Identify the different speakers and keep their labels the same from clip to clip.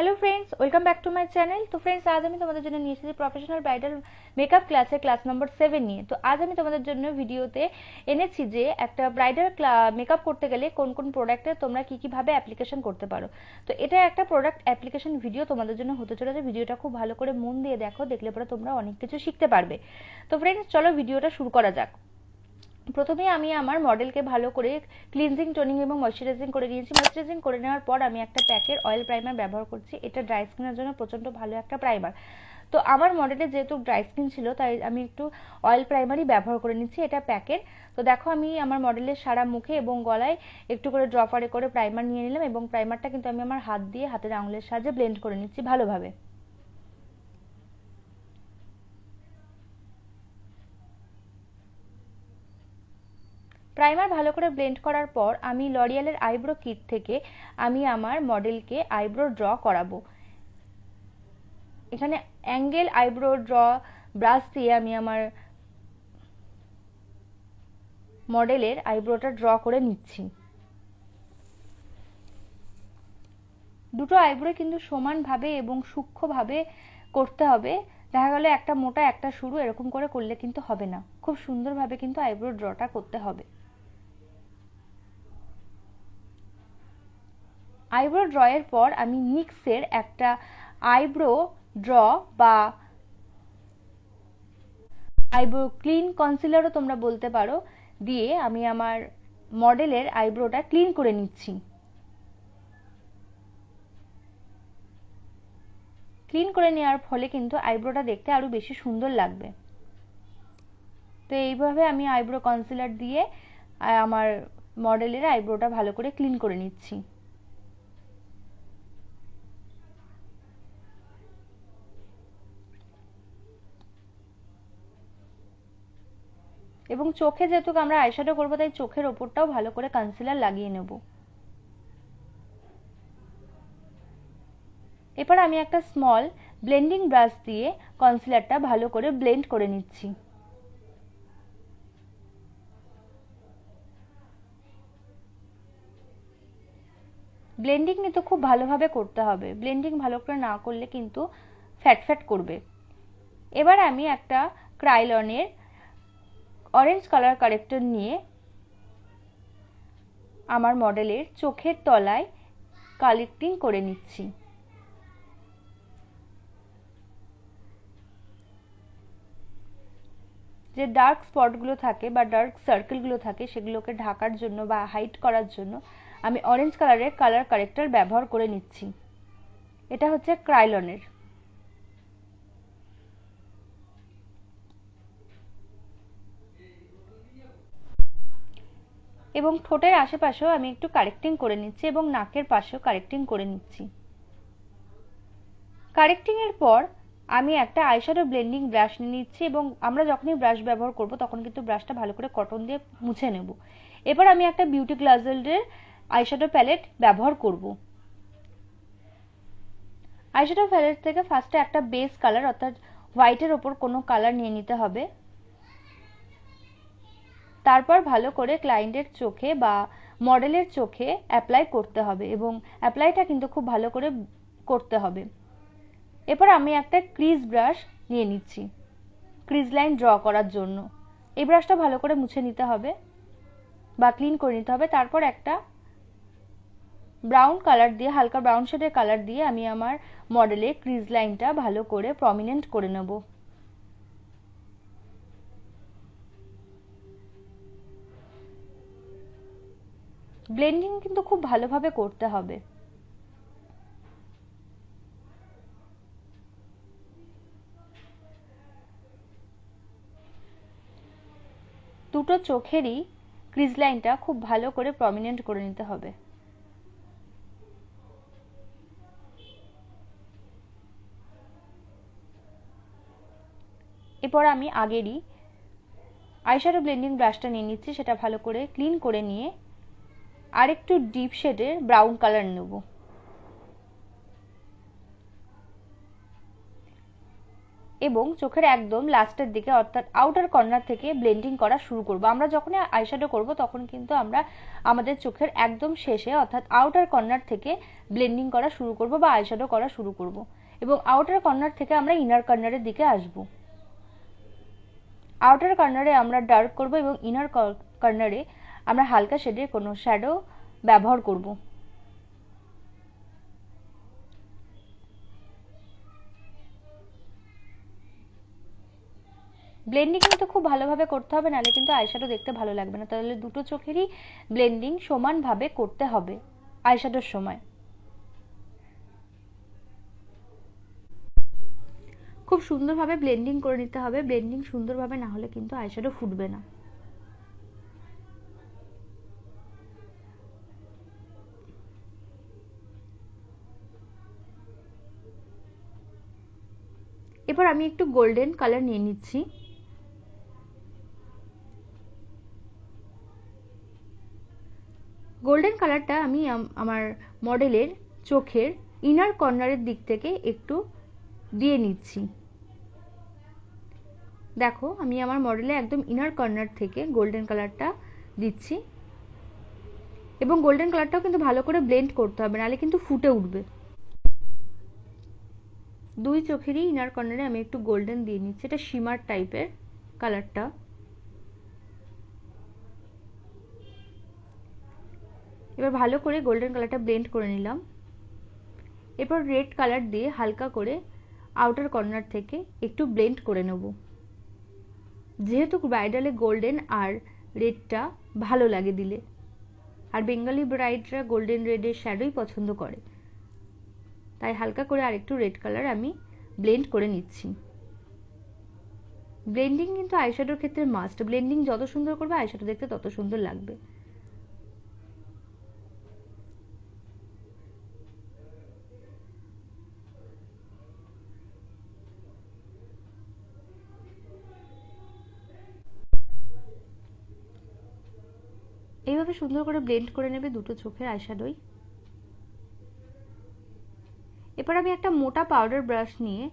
Speaker 1: Hello friends, welcome back to my channel. तो friends, आज আমি তোমাদের জন্য নিয়ে এসেছি প্রফেশনাল ব্রাইডাল মেকআপ ক্লাসে ক্লাস নাম্বার 7 নিয়ে। তো আজ আমি তোমাদের জন্য ভিডিওতে এনেছি যে একটা ব্রাইডাল মেকআপ করতে গেলে কোন কোন প্রোডাক্টে তোমরা কি কি ভাবে অ্যাপ্লিকেশন করতে পারো। তো এটা একটা প্রোডাক্ট অ্যাপ্লিকেশন ভিডিও তোমাদের জন্য হতে চলেছে। ভিডিওটা খুব ভালো করে মন দিয়ে দেখো, দেখলে পরে তোমরা অনেক কিছু শিখতে পারবে। তো ফ্রেন্ডস, চলো ভিডিওটা শুরু করা যাক। প্রথমে আমি আমার মডেলকে ভালো করে ক্লিনজিং, টোনিং এবং ময়শ্চারাইজিং করে নিয়েছি। ময়শ্চারাইজিং করে নেওয়ার পর আমি একটা প্যাকের অয়েল প্রাইমার ব্যবহার করছি। এটা ড্রাই স্কিনের জন্য প্রচণ্ড ভালো একটা প্রাইমার। তো আমার মডেলে যেহেতু ড্রাই স্কিন ছিল, তাই আমি একটু অয়েল প্রাইমারই ব্যবহার করে নিচ্ছি, এটা প্যাকের। তো দেখো, আমি আমার মডেলের সারা মুখে এবং গলায় একটু করে ড্রপারে করে প্রাইমার নিয়ে নিলাম এবং প্রাইমারটা কিন্তু আমি আমার হাত দিয়ে হাতের আঙুলের সাহায্যে ব্লেন্ড করে নিচ্ছি ভালোভাবে। প্রাইমার ভালো করে ব্লেন্ড করার পর আমি লরিয়ালের আইব্রো কিট থেকে আমি আমার মডেলকে আইব্রো ড্র করাবো। এখানে অ্যাঙ্গেল আইব্রো ড্র ব্রাশ দিয়ে আমি আমার মডেলের আইব্রোটা ড্র করে নিচ্ছি। দুটো আইব্রো কিন্তু সমানভাবে এবং সূক্ষ্মভাবে করতে হবে। দেখা গেল একটা মোটা একটা সরু, এরকম করে করলে কিন্তু হবে না। খুব সুন্দরভাবে কিন্তু আইব্রো ড্রটা করতে হবে। আইব্রো ড্রয়ের পর আমি নিক্সের একটা আইব্রো ড্র বা আইব্রো ক্লিন কনসিলারও তোমরা বলতে পারো, দিয়ে আমি আমার মডেলের আইব্রোটা ক্লিন করে নিচ্ছি। ক্লিন করে নেওয়ার ফলে কিন্তু আইব্রোটা দেখতে আরো বেশি সুন্দর লাগবে। তো এইভাবে আমি আইব্রো কনসিলার দিয়ে আমার মডেলের আইব্রোটা ভালো করে ক্লিন করে নিচ্ছি। এবং চোখে যেহেতু আমরা আইশ্যাডো করবো, তাই চোখের ওপরটাও ভালো করে কনসিলার লাগিয়ে নেব। এবার আমি একটা স্মল ব্লেন্ডিং ব্রাশ দিয়ে কনসিলারটা ভালো করে ব্লেন্ড করে নিচ্ছি। ব্লেন্ডিং কিন্তু খুব ভালোভাবে করতে হবে। ব্লেন্ডিং ভালো করে না করলে কিন্তু ফ্যাট ফ্যাট করবে। এবার আমি একটা ক্রাইলনের অরেঞ্জ কালার কারেক্টর নিয়ে আমার মডেলের চোখের তলায় কালেক্টিং করে নিচ্ছি। যে ডার্ক স্পটগুলো থাকে বা ডার্ক সার্কেলগুলো থাকে, সেগুলোকে ঢাকার জন্য বা হাইড করার জন্য আমি অরেঞ্জ কালারের কালার কারেক্টর ব্যবহার করে নিচ্ছি। এটা হচ্ছে ক্রাইলনের। এবং ঠোঁটের আশেপাশেও আমি একটু কারেক্টিং করে নিচ্ছি এবং নাকের পাশেও কারেক্টিং করে নিচ্ছি। কারেক্টিং এর পর আমি একটা আইশ্যাডো ব্লেন্ডিং ব্রাশ নিয়ে নিচ্ছি এবং আমরা যখনই ব্রাশ ব্যবহার করব তখন কিন্তু ব্রাশটা ভালো করে কটন দিয়ে মুছে নেব। এবার আমি একটা বিউটি গ্লাজেলের আইশ্যাডো প্যালেট ব্যবহার করব। আইশ্যাডো প্যালেট থেকে ফার্স্টে একটা বেস কালার অর্থাৎ হোয়াইটের ওপর কোনো কালার নিয়ে নিতে হবে। তারপর ভালো করে ক্লায়েন্টের চোখে বা মডেলের চোখে অ্যাপ্লাই করতে হবে এবং অ্যাপ্লাইটা কিন্তু খুব ভালো করে করতে হবে। এরপর আমি একটা ক্রিজ ব্রাশ নিয়ে নিচ্ছি ক্রিজ লাইন ড্র করার জন্য। এই ব্রাশটা ভালো করে মুছে নিতে হবে বা ক্লিন করে নিতে হবে। তারপর একটা ব্রাউন কালার দিয়ে, হালকা ব্রাউন শেডের কালার দিয়ে আমি আমার মডেলে ক্রিজ লাইনটা ভালো করে প্রমিনেন্ট করে নেব। ব্লেন্ডিং কিন্তু খুব ভালোভাবে করতে হবে। দুটো চোখেরই ক্রিজ লাইনটা খুব ভালো করে প্রমিনেন্ট করে নিতে হবে। এরপর আমি আগেরই আইশ্যাডো ব্লেন্ডিং ব্রাশটা নিয়ে নিচ্ছি, সেটা ভালো করে ক্লিন করে নিয়ে আরেকটু ডিপ শেডের ব্রাউন কালার নেব। এবং চোখের একদম লাস্টের দিকে অর্থাৎ আউটার কর্নার থেকে ব্লেন্ডিং করা শুরু করব। আমরা যখনই আইশ্যাডো করব তখন কিন্তু আমরা আমাদের চোখের একদম শেষে অর্থাৎ আউটার কর্নার থেকে ব্লেন্ডিং করা শুরু করব বা আইশ্যাডো করা শুরু করব, এবং আউটার কর্নার থেকে আমরা ইনার কর্নারের দিকে আসব। আউটার কর্নারে আমরা ডার্ক করব এবং ইনার কর্নারে আমরা হালকা শেডের কোনো শ্যাডো ব্যবহার করব। ব্লেন্ডিং কিন্তু খুব ভালোভাবে করতে হবে, নাহলে কিন্তু আইশ্যাডো দেখতে ভালো লাগবে না। তাহলে দুটো চোখেরই ব্লেন্ডিং সমানভাবে করতে হবে আইশ্যাডোর সময়। খুব সুন্দরভাবে ব্লেন্ডিং করে নিতে হবে। ব্লেন্ডিং সুন্দরভাবে না হলে কিন্তু আইশ্যাডো ফুটবে না। এবার আমি একটু গোল্ডেন কালার নিয়ে নিচ্ছি। গোল্ডেন কালারটা আমি আমার মডেলের চোখের ইনার কর্নারের দিক থেকে একটু দিয়ে নিচ্ছি। দেখো আমি আমার মডেলে একদম ইনার কর্নার থেকে গোল্ডেন কালারটা দিচ্ছি, এবং গোল্ডেন কালারটাও কিন্তু ভালো করে ব্লেন্ড করতে হবে, নাহলে কিন্তু ফুটে উঠবে। দুই চোখেরই ইনার কর্নারে আমি একটু গোল্ডেন দিয়ে নিচ্ছি। এটা শিমার টাইপের কালারটা। এবার ভালো করে গোল্ডেন কালারটা ব্লেন্ড করে নিলাম। এরপর রেড কালার দিয়ে হালকা করে আউটার কর্নার থেকে একটু ব্লেন্ড করে নেব। যেহেতু ব্রাইডালে গোল্ডেন আর রেডটা ভালো লাগে দিলে, আর বেঙ্গলি ব্রাইডরা গোল্ডেন রেডের শ্যাডোই পছন্দ করে, তাই হালকা করে আরেকটু রেড কালার আমি ব্লেন্ড করে নিচ্ছি। ব্লেন্ডিং কিন্তু আইশ্যাডোর ক্ষেত্রে মাস্ট। ব্লেন্ডিং যত সুন্দর করবে আইশ্যাডো দেখতে তত সুন্দর লাগবে। এইভাবে সুন্দর করে ব্লেন্ড করে নেবে দুটো চোখের আইশ্যাডোই। এরপর আমি একটা মোটা পাউডার ব্রাশ নিয়ে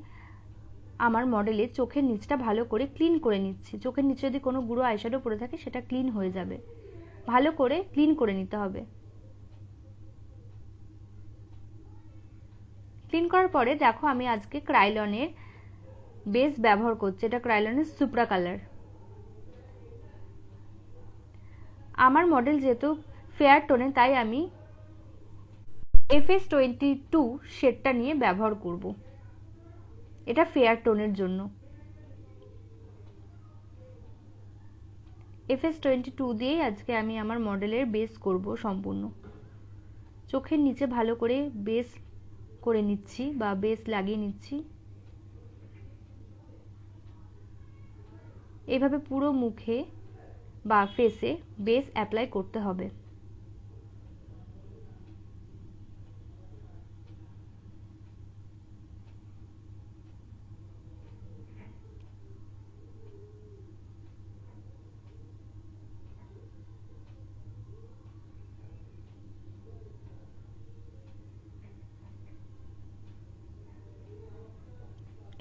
Speaker 1: আমার মডেলের চোখের নিচটা ভালো করে ক্লিন করে নিচ্ছি। চোখের নিচে যদি কোনো গুঁড়ো আইশ্যাডো পড়ে থাকে সেটা ক্লিন হয়ে যাবে। ভালো করে ক্লিন করে নিতে হবে। ক্লিন করার পরে দেখো আমি আজকে ক্রাইলনের বেস ব্যবহার করছি। এটা ক্রাইলনের সুপ্রা কালার। আমার মডেল যেহেতু ফেয়ার টোনে, তাই আমি FS22 শেডটা নিয়ে ব্যবহার করব। এটা ফেয়ার টোনের জন্য। FS22 দিয়েই আজকে আমি আমার মডেলের বেস করব সম্পূর্ণ। চোখের নিচে ভালো করে বেস করে নিচ্ছি বা বেস লাগিয়ে নিচ্ছি। এভাবে পুরো মুখে বা ফেসে বেস অ্যাপ্লাই করতে হবে।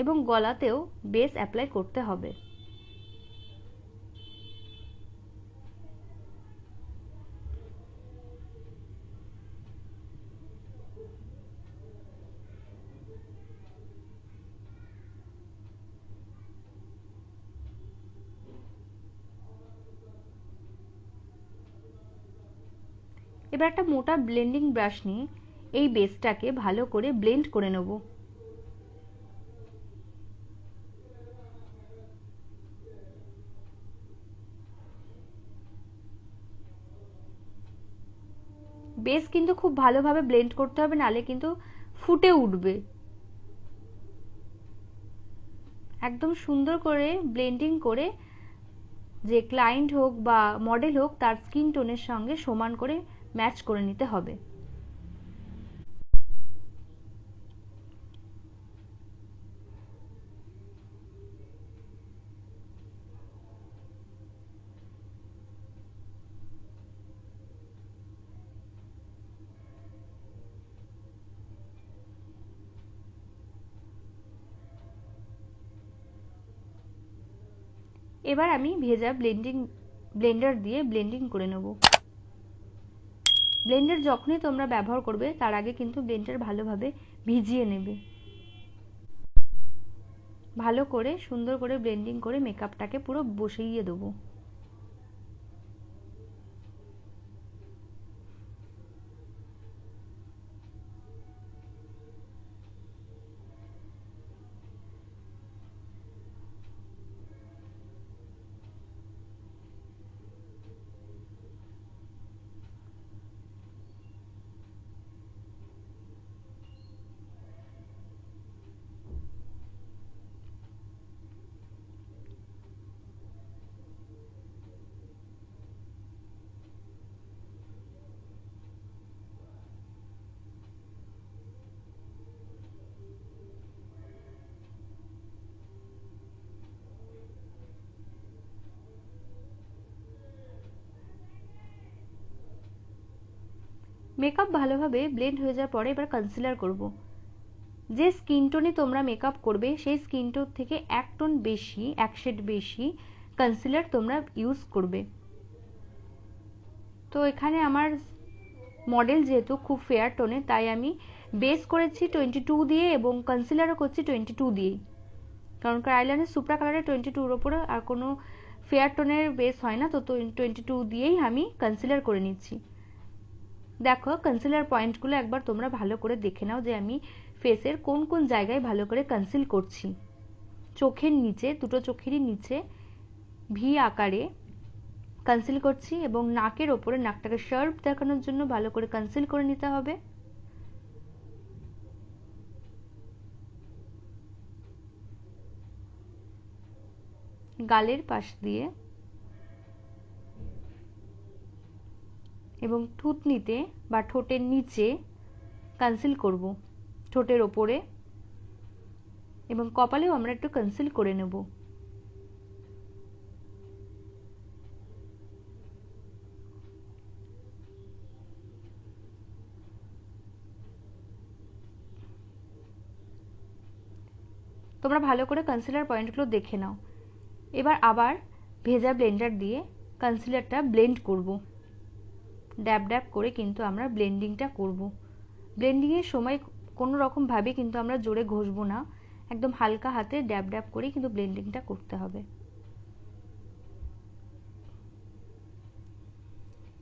Speaker 1: এবং গলাতেও বেস অ্যাপ্লাই করতে হবে। এবার একটা মোটা ব্লেন্ডিং ব্রাশ নিয়ে এই বেসটাকে ভালো করে ব্লেন্ড করে নেব। বেস কিন্তু খুব ভালোভাবে ব্লেন্ড করতে হবে, নাহলে কিন্তু ফুটে উঠবে। একদম সুন্দর করে ব্লেন্ডিং করে যে ক্লায়েন্ট হোক বা মডেল হোক তার স্কিন টোনের সঙ্গে সমান করে ম্যাচ করে নিতে হবে। এবার আমি ভেজা ব্লেন্ডার দিয়ে ব্লেন্ডিং করে নেব। ব্লেন্ডার যখনই তোমরা ব্যবহার করবে তার আগে কিন্তু ব্লেন্ডার ভালোভাবে ভিজিয়ে নেবে। ভালো করে সুন্দর করে ব্লেন্ডিং করে মেকআপটাকে পুরো বসিয়ে দেবো। মেকআপ ভালোভাবে ব্লেন্ড হয়ে যাওয়ার পরে এবার কনসিলার করব। যে স্কিন টোনে তোমরা মেকআপ করবে সেই স্কিন টোন থেকে এক টোন বেশি, এক শেড বেশি কনসিলার তোমরা ইউজ করবে। তো এখানে আমার মডেল যেহেতু খুব ফেয়ার টোনে, তাই আমি বেস করেছি 22 দিয়ে এবং কনসিলারও করছি 22 দিয়েই, কারণ আইলাইনার সুপ্রা কালারের 22 এর উপরে আর কোনো ফেয়ার টোনের বেস হয় না, তো 22 দিয়েই আমি কনসিলার করে নিচ্ছি। দেখো কনসিলার পয়েন্টগুলো একবার তোমরা ভালো করে দেখে নাও যে আমি ফেসের কোন কোন জায়গায় ভালো করে কনসিল করছি। চোখের নিচে, দুটো চোখেরই নিচে ভি আকারে কনসিল করছি এবং নাকের ওপরে, নাকটাকে শার্প দেখানোর জন্য ভালো করে কনসিল করে নিতে হবে। গালের পাশ দিয়ে এবং থুতনিতে বা ঠোঁটের নিচে কনসিল করব, ঠোঁটের ওপরে, এবং কপালেও আমরা একটু কনসিল করে নেব। তোমরা ভালো করে কনসিলার পয়েন্টগুলো দেখে নাও। এবার আবার ভেজা ব্লেন্ডার দিয়ে কনসিলারটা ব্লেন্ড করব। ড্যাব ড্যাব করে কিন্তু আমরা ব্লেন্ডিংটা করব। ব্লেন্ডিংয়ের সময় কোনো রকম ভাবে কিন্তু আমরা জোরে ঘষবো না, একদম হালকা হাতে ড্যাব ড্যাব করে কিন্তু ব্লেন্ডিংটা করতে হবে।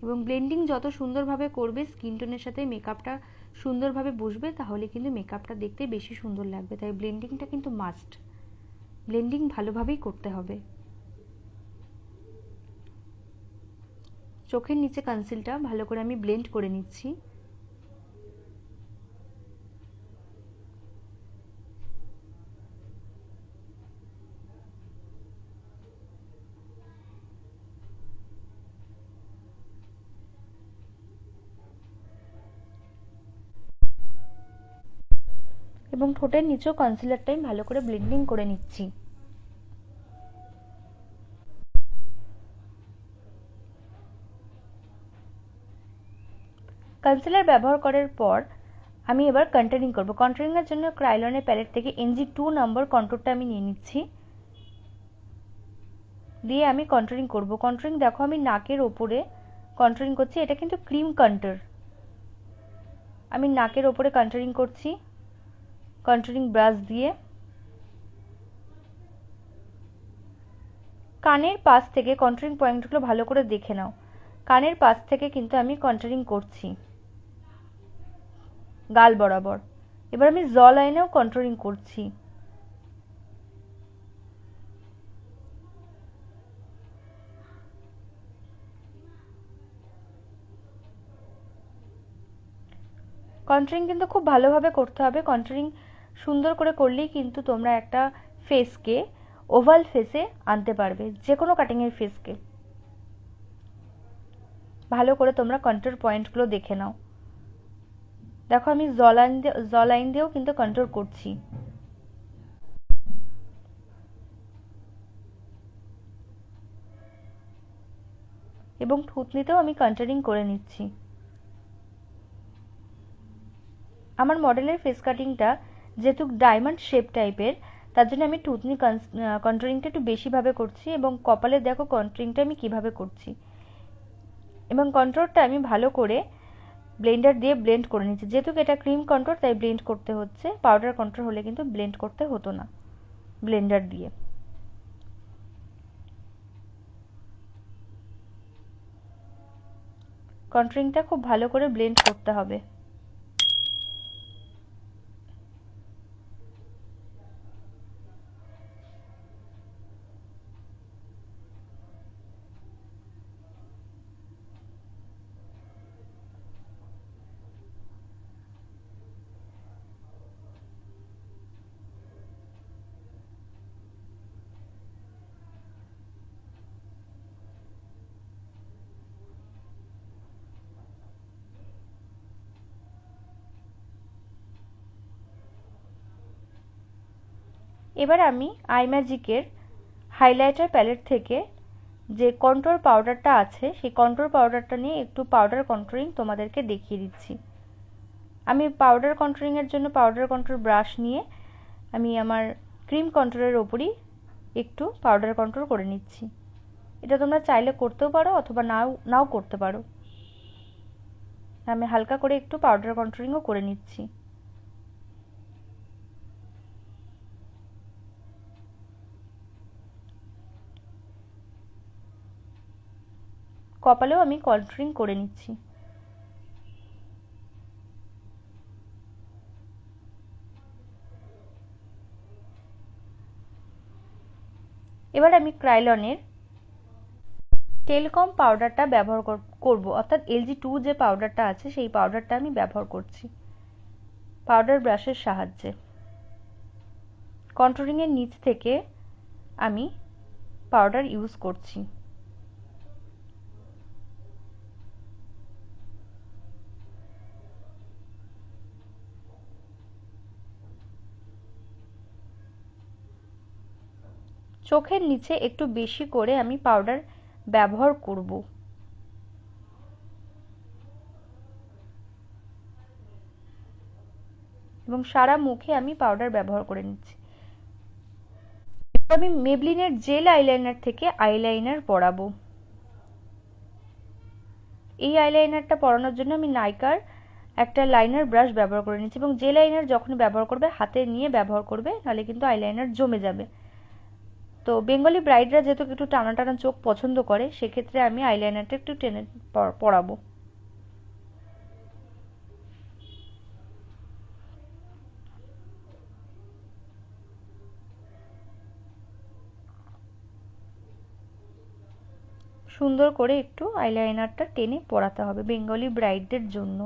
Speaker 1: এবং ব্লেন্ডিং যত সুন্দরভাবে করবে স্কিন টোনের সাথে মেকআপটা সুন্দরভাবে বসবে, তাহলে কিন্তু মেকআপটা দেখতে বেশি সুন্দর লাগবে। তাই ব্লেন্ডিংটা কিন্তু মাস্ট, ব্লেন্ডিং ভালোভাবেই করতে হবে। চোখের নিচে কনসিলটা ভালো করে আমি ব্লেন্ড করে নিচ্ছি। এবং ঠোঁটের নিচেও কনসিলারটাই ভালো করে ব্লেন্ডিং করে নিচ্ছি। কনসিলার ব্যবহার করার পর আমি এবার কন্ট্যুরিং করব। কন্ট্যুরিং এর জন্য ক্রাইলনের প্যালেট থেকে NG2 নম্বর কন্ট্যুরটা আমি নিয়ে নিচ্ছি, দিয়ে আমি কন্ট্যুরিং করব। কন্ট্যুরিং দেখো আমি নাকের ওপরে কন্ট্যুরিং করছি, এটা কিন্তু ক্রিম কন্ট্যুর। আমি নাকের ওপরে কন্ট্যুরিং করছি কন্ট্যুরিং ব্রাশ দিয়ে। কানের পাশ থেকে কন্ট্যুরিং পয়েন্টগুলো ভালো করে দেখে নাও। কানের পাশ থেকে কিন্তু আমি কন্ট্যুরিং করছি গাল বরাবর। এবার আমি জ লাইনেও কন্ট্যুরিং করছি। কন্ট্যুরিং কিন্তু খুব ভালোভাবে করতে হবে। কন্ট্যুরিং সুন্দর করে করলেই কিন্তু তোমরা একটা ফেসকে ওভাল ফেসে আনতে পারবে, যে কোনো কাটিংয়ের ফেসকে। ভালো করে তোমরা কন্ট্যুর পয়েন্টগুলো দেখে নাও। দেখো আমি জ লাইন দিয়েও কিন্তু কন্ট্যুর করছি। এবং থুতনিতেও আমি কন্ট্যুরিং করে নিচ্ছি। আমার মডেলের ফেস কাটিংটা যেহেতু ডায়মন্ড শেপ টাইপের, তার জন্য আমি টুথনি কন্ট্রোলিংটা একটু বেশিভাবে করছি এবং কপালে দেখো কন্ট্রোলিংটা আমি কিভাবে করছি। এবং কন্ট্রোলটা আমি ভালো করে ব্লেন্ডার দিয়ে ব্লেন্ড করে নিচ্ছি। যেহেতু এটা ক্রিম কন্ট্রোল তাই ব্লেন্ড করতে হচ্ছে, পাউডার কন্ট্রোল হলে কিন্তু ব্লেন্ড করতে হতো না ব্লেন্ডার দিয়ে। কন্ট্রোলিংটা খুব ভালো করে ব্লেন্ড করতে হবে। এবার আমি আই ম্যাজিকের হাইলাইটার প্যালেট থেকে যে কন্ট্রোল পাউডারটা আছে সেই কন্ট্রোল পাউডারটা নিয়ে একটু পাউডার কন্ট্রোলিং তোমাদেরকে দেখিয়ে দিচ্ছি। আমি পাউডার কন্ট্রোলিংয়ের জন্য পাউডার কন্ট্রোল ব্রাশ নিয়ে আমি আমার ক্রিম কন্ট্রোলের ওপরই একটু পাউডার কন্ট্রোল করে নিচ্ছি। এটা তোমরা চাইলে করতেও পারো অথবা নাও করতে পারো। আমি হালকা করে একটু পাউডার কন্ট্রোলিংও করে নিচ্ছি। কপালেও আমি কন্ট্রোলিং করে নিচ্ছি। এবার আমি ক্রাইলনের টেলকম পাউডারটা ব্যবহার করব, অর্থাৎ LG2 যে পাউডারটা আছে সেই পাউডারটা আমি ব্যবহার করছি পাউডার ব্রাশের সাহায্যে। কন্ট্রোলিং এর নিচ থেকে আমি পাউডার ইউজ করছি। চোখের নিচে একটু বেশি করে আমি পাউডার ব্যবহার করব। এবং সারা মুখে আমি পাউডার ব্যবহার করে নিচ্ছি। এবার আমি মেবলিনের জেল আইলাইনার থেকে আইলাইনার পরাবো। এই আইলাইনারটা পরানোর জন্য আমি নাইকার একটা লাইনার ব্রাশ ব্যবহার করে নিচ্ছি এবং জেল আইলাইনার যখন ব্যবহার করবে হাতে নিয়ে ব্যবহার করবে, নাহলে কিন্তু আইলাইনার জমে যাবে। তো বেঙ্গলি ব্রাইডরা যেহেতু একটু টানা টানা চোখ পছন্দ করে, সেক্ষেত্রে আমি আইলাইনারটা একটু টেনে পরাবো। সুন্দর করে একটু আইলাইনারটা টেনে পরাতে হবে বেঙ্গলি ব্রাইডদের জন্য।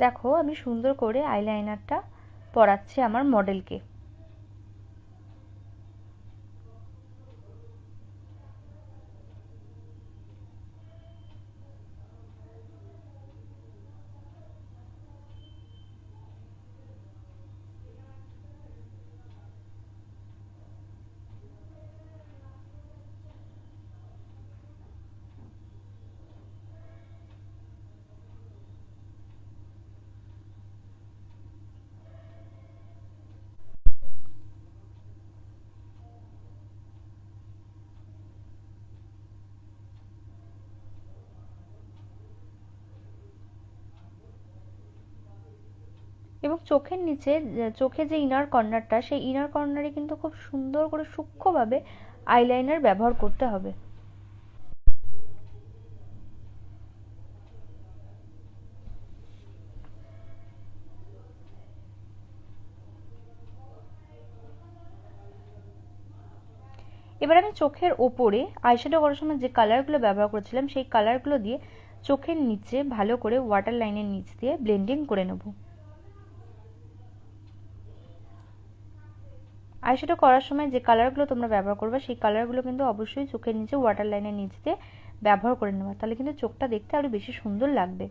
Speaker 1: দেখো আমি সুন্দর করে আইলাইনারটা পরাচ্ছি আমার মডেলকে। এবং চোখের নিচে চোখে যে ইনার কর্নারটা, সেই ইনার কর্নারে কিন্তু খুব সুন্দর করে সূক্ষ্মভাবে আইলাইনার ব্যবহার করতে হবে। এবার আমি চোখের ওপরে আইশ্যাডো করার সময় যে কালারগুলো ব্যবহার করেছিলাম সেই কালারগুলো দিয়ে চোখের নিচে ভালো করে ওয়াটার লাইনের নিচ দিয়ে ব্লেন্ডিং করে নেব। আইশ্যাডো করার সময় যে কালারগুলো তোমরা ব্যবহার করবে সেই কালারগুলো কিন্তু অবশ্যই চোখের নিচে ওয়াটার লাইনের নিচ দিয়ে ব্যবহার করে নেওয়া, তাহলে কিন্তু চোখটা দেখতে আরো বেশি সুন্দর লাগবে।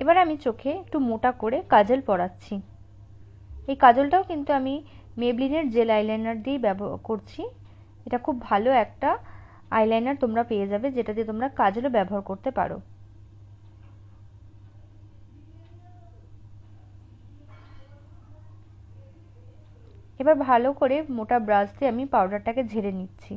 Speaker 1: এবার আমি চোখে একটু মোটা করে কাজল পরাচ্ছি। এই কাজলটাও কিন্তু আমি মেবলিনের জেল আইলাইনার দিয়ে ব্যবহার করছি। এটা খুব ভালো একটা আইলাইনার তোমরা পেয়ে যাবে, যেটা দিয়ে তোমরা কাজলও ব্যবহার করতে পারো। এবার ভালো করে মোটা ব্রাশ দিয়ে আমি পাউডারটাকে ঝেড়ে নিচ্ছি।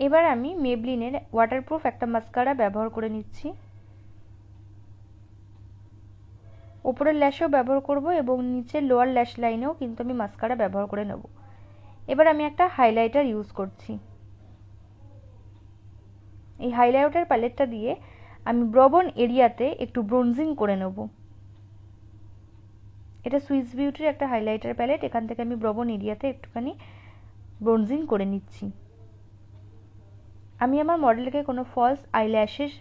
Speaker 1: এবার আমি মেবলিনের ওয়াটারপ্রুফ একটা মাস্কারা ব্যবহার করে নিচ্ছি। উপরের ল্যাশেও ব্যবহার করব এবং নিচের লোয়ার ল্যাশ লাইনেও কিন্তু আমি মাস্কারা ব্যবহার করে নেব। এবার আমি একটা হাইলাইটার ইউজ করছি। এই হাইলাইটার প্যালেটটা দিয়ে আমি ব্রবন এরিয়াতে একটু ব্রোনজিং করে নেব। এটা সুইস বিউটির একটা হাইলাইটার প্যালেট, এখান থেকে আমি ব্রবন এরিয়াতে একটুখানি ব্রোনজিং করে নিচ্ছি। আমি আমার মডেলকে কোনো ফলস আইল্যাশেস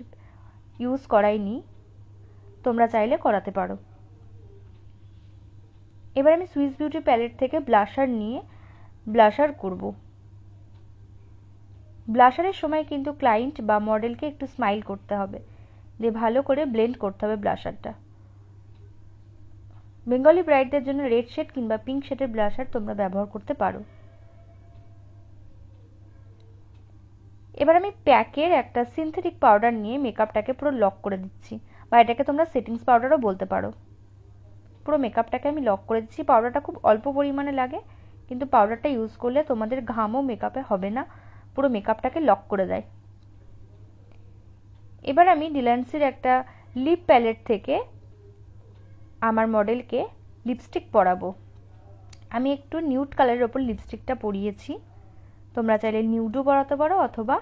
Speaker 1: ইউজ করাইনি, তোমরা চাইলে করাতে পারো। এবার আমি সুইস বিউটি প্যালেট থেকে ব্লাশার নিয়ে ব্লাশার করব। ব্লাশারের সময় কিন্তু ক্লায়েন্ট বা মডেলকে একটু স্মাইল করতে হবে, দিয়ে ভালো করে ব্লেন্ড করতে হবে ব্লাশারটা। বেঙ্গলি ব্রাইডদের জন্য রেড শেড কিংবা পিঙ্ক শেডের ব্লাশার তোমরা ব্যবহার করতে পারো। এবার আমি প্যাকের একটা সিনথেটিক পাউডার নিয়ে মেকআপটাকে পুরো লক করে দিচ্ছি, বা এটাকে তোমরা সেটিংস পাউডারও বলতে পারো। পুরো মেকআপটাকে আমি লক করে দিচ্ছি। পাউডারটা খুব অল্প পরিমাণে লাগে, কিন্তু পাউডারটা ইউজ করলে তোমাদের ঘামও মেকআপে হবে না, পুরো মেকআপটাকে লক করে দেয়। এবার আমি ডিলান্সির একটা লিপ প্যালেট থেকে আমার মডেলকে লিপস্টিক পরাবো। আমি একটু নিউড কালারের ওপর লিপস্টিকটা পরিয়েছি, তোমরা চাইলে নিউডও পরাতে পারো অথবা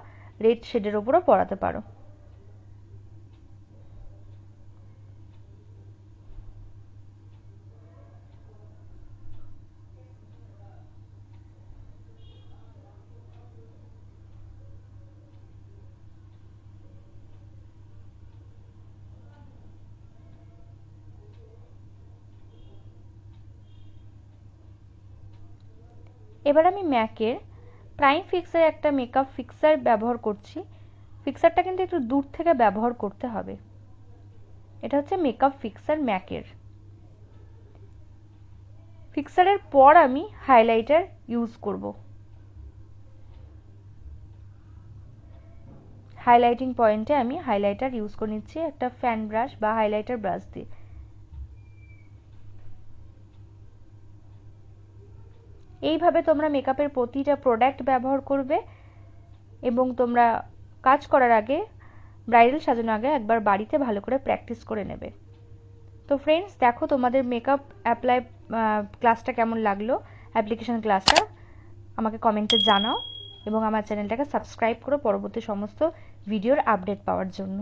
Speaker 1: রেড শেডের ওপরও পরাতে পারো। এবার আমি ম্যাকের প্রাইম ফিক্সার একটা মেকআপ ফিক্সার ব্যবহার করছি। ফিক্সারটা কিন্তু একটু দূর থেকে ব্যবহার করতে হবে। এটা হচ্ছে মেকআপ ফিক্সার ম্যাকের। ফিক্সারের পর আমি হাইলাইটার ইউজ করব। হাইলাইটিং পয়েন্টে আমি হাইলাইটার ইউজ করে নিচ্ছি একটা ফ্যান ব্রাশ বা হাইলাইটার ব্রাশ দিয়ে। এইভাবে তোমরা মেকআপের প্রতিটা প্রোডাক্ট ব্যবহার করবে এবং তোমরা কাজ করার আগে, ব্রাইডাল সাজানোর আগে একবার বাড়িতে ভালো করে প্র্যাকটিস করে নেবে। তো ফ্রেন্ডস, দেখো তোমাদের মেকআপ অ্যাপ্লাই ক্লাসটা কেমন লাগলো, অ্যাপ্লিকেশন ক্লাসটা আমাকে কমেন্টে জানাও এবং আমার চ্যানেলটাকে সাবস্ক্রাইব করো পরবর্তী সমস্ত ভিডিওর আপডেট পাওয়ার জন্য।